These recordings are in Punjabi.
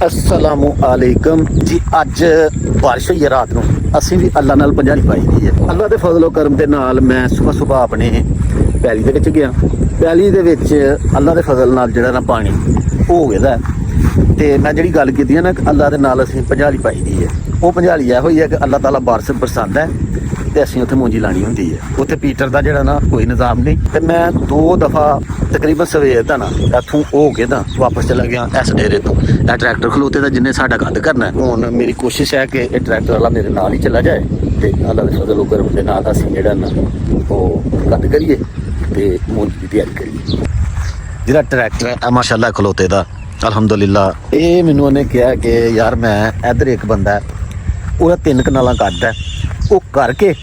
अस्सलामु अलैकुम जी। अज बारिश हुई है रात ਨੂੰ ਅਸੀਂ ਵੀ ਅੱਲਾ ਨਾਲ ਪੰਜਾਲੀ ਪਾਈ ਦੀ ਹੈ। ਅੱਲਾ ਦੇ ਫਜ਼ਲੋ ਕਰਮ ਦੇ ਨਾਲ ਮੈਂ ਸਵੇਰ ਆਪਣੇ ਪੈਲੀ ਦੇ ਵਿੱਚ ਗਿਆ। ਪੈਲੀ ਦੇ ਵਿੱਚ ਅੱਲਾ ਦੇ ਫਜ਼ਲ ਨਾਲ ਜਿਹੜਾ ਨਾ ਪਾਣੀ ਹੋ ਗਿਆ ਤੇ ਮੈਂ ਜਿਹੜੀ ਗੱਲ ਕੀਤੀ ਹੈ ਨਾ ਅੱਲਾ ਦੇ ਨਾਲ ਅਸੀਂ ਪੰਜਾਲੀ ਪਾਈ ਦੀ ਹੈ। ਉਹ ਪੰਜਾਲੀ ਇਹੋ ਹੀ ਹੈ ਕਿ ਅੱਲਾ ਤਾਲਾ ਬਾਰਿਸ਼ ਪਸੰਦ ਹੈ ਤੇ ਅਸੀਂ ਉੱਥੇ ਮੂੰਜੀ ਲਾਣੀ ਹੁੰਦੀ ਹੈ। ਉੱਥੇ ਪੀਟਰ ਦਾ ਜਿਹੜਾ ਨਾ ਕੋਈ ਨਿਜ਼ਾਮ ਨਹੀਂ ਤੇ ਮੈਂ 2 ਦਫਾ ਤਕਰੀਬਨ ਸਵੇਰ ਦਾ ਨਾ ਇੱਥੋਂ ਹੋ ਕੇ ਤਾਂ ਵਾਪਸ ਚਲਾ ਗਿਆ ਇਸ ਡੇਰੇ ਤੋਂ। ਇਹ ਟਰੈਕਟਰ ਖਲੋਤੇ ਦਾ ਜਿੰਨੇ ਸਾਡਾ ਕੱਦ ਕਰਨਾ ਹੁਣ ਮੇਰੀ ਕੋਸ਼ਿਸ਼ ਹੈ ਕਿ ਇਹ ਟਰੈਕਟਰ ਵਾਲਾ ਮੇਰੇ ਨਾਲ ਹੀ ਚਲਾ ਜਾਏ ਤੇ ਅੱਲਾ ਦੇ ਫਜ਼ਲ ਕਰਮ ਦੇ ਨਾਲ ਅਸੀਂ ਜਿਹੜਾ ਨਾ ਉਹ ਕੱਦ ਕਰੀਏ ਤੇ ਮੂੰਜੀ ਦੀ ਤਿਆਰੀ ਕਰੀਏ। ਜਿਹੜਾ ਟਰੈਕਟਰ ਹੈ ਮਾਸ਼ਾਅੱਲਾ ਖਲੋਤੇ ਦਾ ਅਲਹਮਦੁਲਿਲਾ। ਇਹ ਮੈਨੂੰ ਉਹਨੇ ਕਿਹਾ ਕਿ ਯਾਰ ਮੈਂ ਇੱਧਰ ਇੱਕ ਬੰਦਾ ਉਹਦਾ 3 ਕਨਾਲਾਂ ਕੱਦ ਹੈ ਉਹ ਕਰਕੇ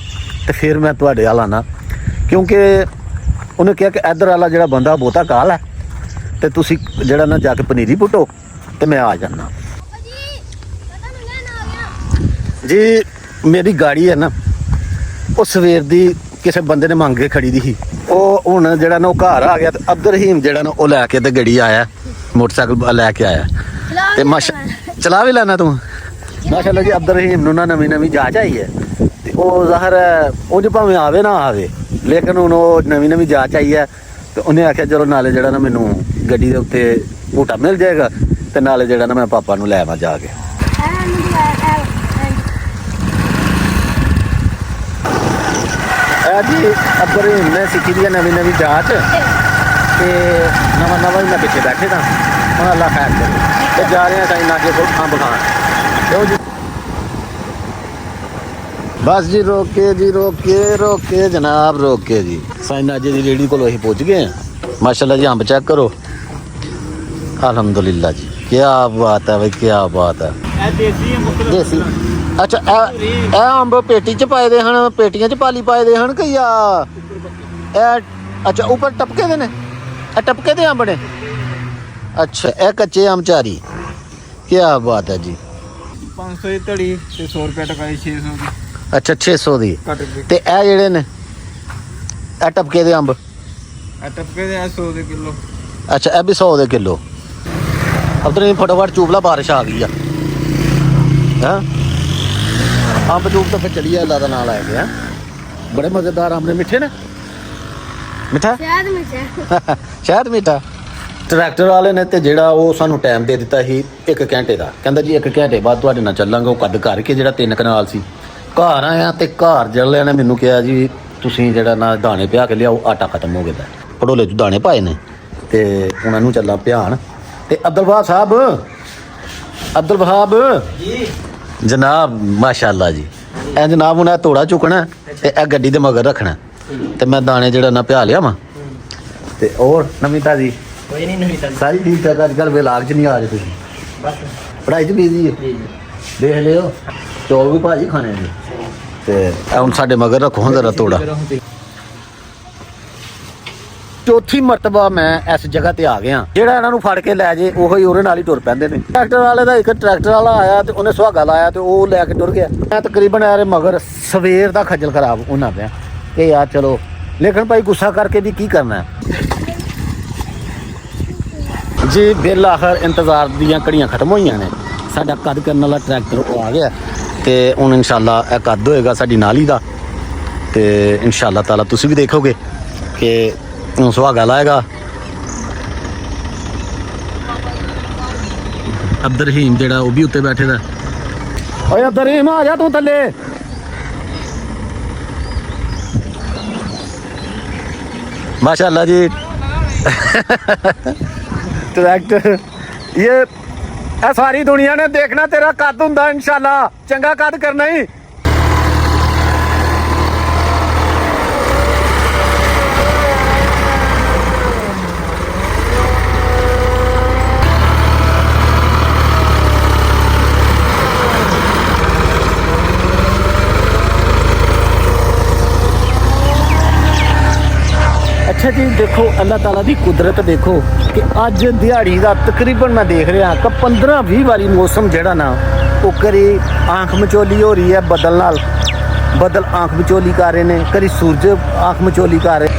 ਤੇ ਫਿਰ ਮੈਂ ਤੁਹਾਡੇ ਵਾਲਾ ਨਾ ਕਿਉਂਕਿ ਉਹਨੇ ਕਿਹਾ ਕਿ ਇੱਧਰ ਵਾਲਾ ਜਿਹੜਾ ਬੰਦਾ ਬਹੁਤਾ ਕਾਲ ਹੈ ਤੇ ਤੁਸੀਂ ਜਿਹੜਾ ਨਾ ਜਾ ਕੇ ਪਨੀਰੀ ਪੁੱਟੋ ਤੇ ਮੈਂ ਆ ਜਾਣਾ ਜੀ। ਮੇਰੀ ਗਾੜੀ ਹੈ ਨਾ ਉਹ ਸਵੇਰ ਦੀ ਕਿਸੇ ਬੰਦੇ ਨੇ ਮੰਗ ਕੇ ਖੜੀ ਦੀ ਸੀ। ਉਹ ਹੁਣ ਜਿਹੜਾ ਨਾ ਉਹ ਘਰ ਆ ਗਿਆ ਤੇ ਅਬਦੁਰ ਰਹੀਮ ਜਿਹੜਾ ਨਾ ਉਹ ਲੈ ਕੇ ਤੇ ਗੱਡੀ ਆਇਆ ਮੋਟਰਸਾਈਕਲ ਲੈ ਕੇ ਆਇਆ ਤੇ ਚਲਾ ਵੀ ਲੈਣਾ ਤੂੰ ਮਾਸ਼ਾਅੱਲਾ ਜੀ। ਅਬਦੁਰ ਰਹੀਮ ਨੂੰ ਨਾ ਨਵੀਂ ਜਾਂਚ ਆਈ ਹੈ ਤੇ ਉਹ ਜ਼ਾਹਰ ਹੈ ਉਹ ਜੇ ਭਾਵੇਂ ਆਵੇ ਨਾ ਆਵੇ ਲੇਕਿਨ ਹੁਣ ਉਹ ਨਵੀਂ ਜਾਂਚ ਆਈ ਹੈ ਤੇ ਉਹਨੇ ਆਖਿਆ ਚਲੋ ਨਾਲੇ ਜਿਹੜਾ ਨਾ ਮੈਨੂੰ ਗੱਡੀ ਦੇ ਉੱਤੇ ਬੂਟਾ ਮਿਲ ਜਾਏਗਾ ਤੇ ਨਾਲੇ ਜਿਹੜਾ ਨਾ ਮੈਂ ਪਾਪਾ ਨੂੰ ਲੈ ਆਵਾਂ ਜਾ ਕੇ। ਜੀ ਅਬਦੁਰ ਰਹੀਮ ਨੇ ਸਿੱਖੀ ਦੀ ਨਵੀਂ ਜਾਂਚ ਤੇ ਨਵਾਂ ਹੀ ਮੈਂ ਪਿੱਛੇ ਬੈਠੇ ਤਾਂ ਹੁਣ ਅੱਲਾ ਖੈਰ ਕਰੇ ਤੇ ਜਾ ਰਹੇ ਹਾਂ ਸਾਈਂ ਨਾਕੇ ਕੋਲ ਅੰਬ ਖਾਣ। ਕਿਉਂ ਜੀ बस जी रोके जनाब रोके जी। साईं नाजे की रेहड़ी को असीं पहुँच गए हैं माशाल्लाह जी। अंब चेक करो अल्हम्दुलिल्लाह जी। क्या बात है भाई क्या बात है। देसी अच्छा ए अंब पेटी च पाए दे हन पेटियां च पाली पाए दे हन कि या अच्छा ऊपर टपके दे ने टपके दे अंब ने। अच्छा ए कच्चे अंब चारी क्या बात है जी। 500 ਦੀ ਧੜੀ ਤੇ 100 ਰੁਪਏ ਟਕਾਈ 600 ਦੀ। ਅੱਛਾ 600 ਦੀ ਤੇ ਇਹ ਜਿਹੜੇ ਨੇ ਇਹ ਟਪਕੇ ਦੇ ਅੰਬ ਇਹ ਟਪਕੇ ਦੇ 100 ਦੇ ਕਿਲੋ। ਅੱਛਾ ਇਹ ਵੀ 100 ਦੇ ਕਿਲੋ। ਅਬਦੁਲ ਰਹੀਮ ਫਟਾਫਟ ਚੂਬਲਾ ਬਾਰਿਸ਼ ਆ ਗਈ ਆ ਹਾਂ ਅੰਬ ਚੂਬ ਤਾਂ ਫਿਰ ਚਲੀ ਅੱਲਾ ਦਾ ਨਾਂ ਲੈ ਕੇ ਬੜੇ ਮਜ਼ੇਦਾਰ ਅੰਬ ਨੇ। ਮਿੱਠੇ ਨੇ ਮਿੱਠਾ ਸ਼ਾਇਦ ਮਿੱਠਾ। ਟਰੈਕਟਰ ਵਾਲੇ ਨੇ ਤੇ ਜਿਹੜਾ ਉਹ ਸਾਨੂੰ ਟਾਈਮ ਦੇ ਦਿੱਤਾ ਸੀ 1 ਘੰਟੇ ਦਾ। ਕਹਿੰਦਾ ਜੀ 1 ਘੰਟੇ ਬਾਅਦ ਤੁਹਾਡੇ ਨਾਲ ਚੱਲਾਂਗੇ। ਉਹ ਕੱਦ ਕਰਕੇ ਜਿਹੜਾ 3 ਕਨਾਲ ਸੀ ਘਰ ਆਇਆ ਤੇ ਘਰ ਜਲਿਆਂ ਨੇ ਮੈਨੂੰ ਕਿਹਾ ਜੀ ਤੁਸੀਂ ਜਿਹੜਾ ਨਾ ਦਾਣੇ ਪਿਆ ਕੇ ਲਿਆਓ ਆਟਾ ਖਤਮ ਹੋ ਗਿਆ। ਭੜੋਲੇ 'ਚ ਦਾਣੇ ਪਾਏ ਨੇ ਤੇ ਉਹਨਾਂ ਨੂੰ ਚੱਲਾਂ ਪਿਆਣ ਤੇ ਅਬਦੁਲ ਵਹਾਬ ਜੀ ਜਨਾਬ ਮਾਸ਼ਾਅੱਲਾ ਜੀ। ਇਹ ਜਨਾਬ ਹੁਣ ਇਹ ਤੋੜਾ ਚੁੱਕਣਾ ਤੇ ਇਹ ਗੱਡੀ ਦੇ ਮਗਰ ਰੱਖਣਾ ਤੇ ਮੈਂ ਦਾਣੇ ਜਿਹੜਾ ਨਾ ਪਿਆ ਲਿਆ ਵਾ ਤੇ ਹੋਰ ਨਵੀਂ ਤਾਜੀ ਕੋਈ ਨਹੀਂ ਨਵੀਂ ਤਾਜੀ ਸਾਰੀ ਠੀਕ ਠਾਕ। ਅੱਜ ਕੱਲ੍ਹ ਵਿਲਾਗ 'ਚ ਨਹੀਂ ਆ ਰਹੇ ਤੁਸੀਂ ਬਸ ਪੜ੍ਹਾਈ 'ਚ ਬਿਜ਼ੀ ਹੈ ਦੇਖ ਲਿਓ। ਚੌਲ ਵੀ ਭਾਜੀ ਖਾਣੇ ਨੇ ਤੇ ਹੁਣ ਸਾਡੇ ਮਗਰ ਰੱਖੋ ਜ਼ਰਾ ਤੋੜਾ। ਚੌਥੀ ਮਰਤਬਾ ਮੈਂ ਇਸ ਜਗ੍ਹਾ ਤੇ ਆ ਗਿਆ। ਜਿਹੜਾ ਇਹਨਾਂ ਨੂੰ ਫੜ ਕੇ ਲੈ ਜੇ ਉਹੀ ਉਹਦੇ ਨਾਲ ਹੀ ਟੁਰ ਪੈਂਦੇ ਨੇ। ਟਰੈਕਟਰ ਵਾਲੇ ਦਾ ਇੱਕ ਟਰੈਕਟਰ ਵਾਲਾ ਆਇਆ ਤੇ ਉਹਨੇ ਸੁਹਾਗਾ ਲਾਇਆ ਤੇ ਉਹ ਲੈ ਕੇ ਟੁਰ ਗਿਆ। ਮੈਂ ਤਕਰੀਬਨ ਯਾਰ ਮਗਰ ਸਵੇਰ ਦਾ ਖੱਜਲ ਖਰਾਬ ਉਹਨਾਂ ਪਿਆ ਕਿ ਯਾਰ ਚਲੋ ਲੇਕਿਨ ਭਾਈ ਗੁੱਸਾ ਕਰਕੇ ਵੀ ਕੀ ਕਰਨਾ ਜੀ। ਬਿਲ ਆਖਰ ਇੰਤਜ਼ਾਰ ਦੀਆਂ ਘੜੀਆਂ ਖਤਮ ਹੋਈਆਂ ਨੇ। ਸਾਡਾ ਕੱਦ ਕਰਨ ਵਾਲਾ ਟਰੈਕਟਰ ਉਹ ਆ ਗਿਆ ਤੇ ਹੁਣ ਇਨਸ਼ਾਅੱਲਾ ਇਹ ਕੱਦ ਹੋਏਗਾ ਸਾਡੀ ਨਾਲੀ ਦਾ ਤੇ ਇਨਸ਼ਾਅੱਲਾ ਤਾਲਾ ਤੁਸੀਂ ਵੀ ਦੇਖੋਗੇ ਕਿ ਸੁਹਾਗਾ ਲਾਏਗਾ। ਅਬਦੁਰ ਰਹੀਮ ਜਿਹੜਾ ਉਹ ਵੀ ਉੱਤੇ ਬੈਠੇ ਦਾ। ਓਏ ਅਬਦੁਰ ਰਹੀਮ ਆ ਜਾ ਤੂੰ ਥੱਲੇ। माशाल्लाह जी ट्रैक्टर ये सारी दुनिया ने देखना तेरा कद हुंदा इंशाल्लाह चंगा कद करना ही। अच्छा जी देखो अल्लाह ताला दी कुदरत देखो कि अज दिहाड़ी का तकरीबन मैं देख रहा कि 15-20 वारी मौसम जेड़ा ना वो करी आंख मचोली हो रही है बदल नाल बदल आंख मचोली कर रहे हैं करी सूरज आंख मचोली कर रहे।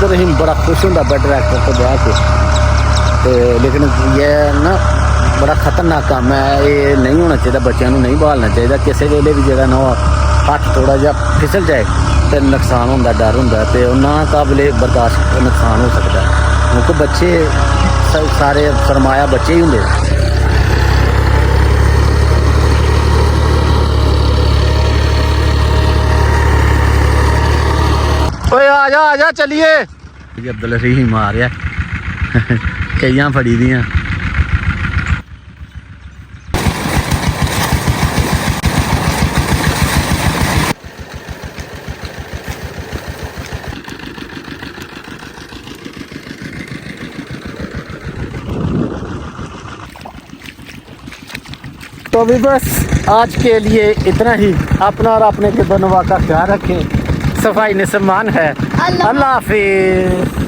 अब्दुल रहीम बड़ा खुश होंगे ट्रैक्टर पर बह के लेकिन ये ना बड़ा खतरनाक काम है, ये नहीं होना चाहिए, बच्चों को नहीं बहालना चाहिए। किसी वेले भी जो ना हाथ थोड़ा जहा फिसल जाए तो नुकसान होता, डर होंगे, तो ना काबिले बर्दाश्त नुकसान हो सकता है, क्योंकि बच्चे सारे सरमाया बच्चे ही होंगे। ओए आ जा चलिए। अब्दुल रहीम आ रहा कई फड़ी दियां। तो अभी बस आज के लिए इतना ही। अपना और अपने के दोनों का ख्याल रखें। सफाई ने सम्मान है। अल्लाह हाफिज।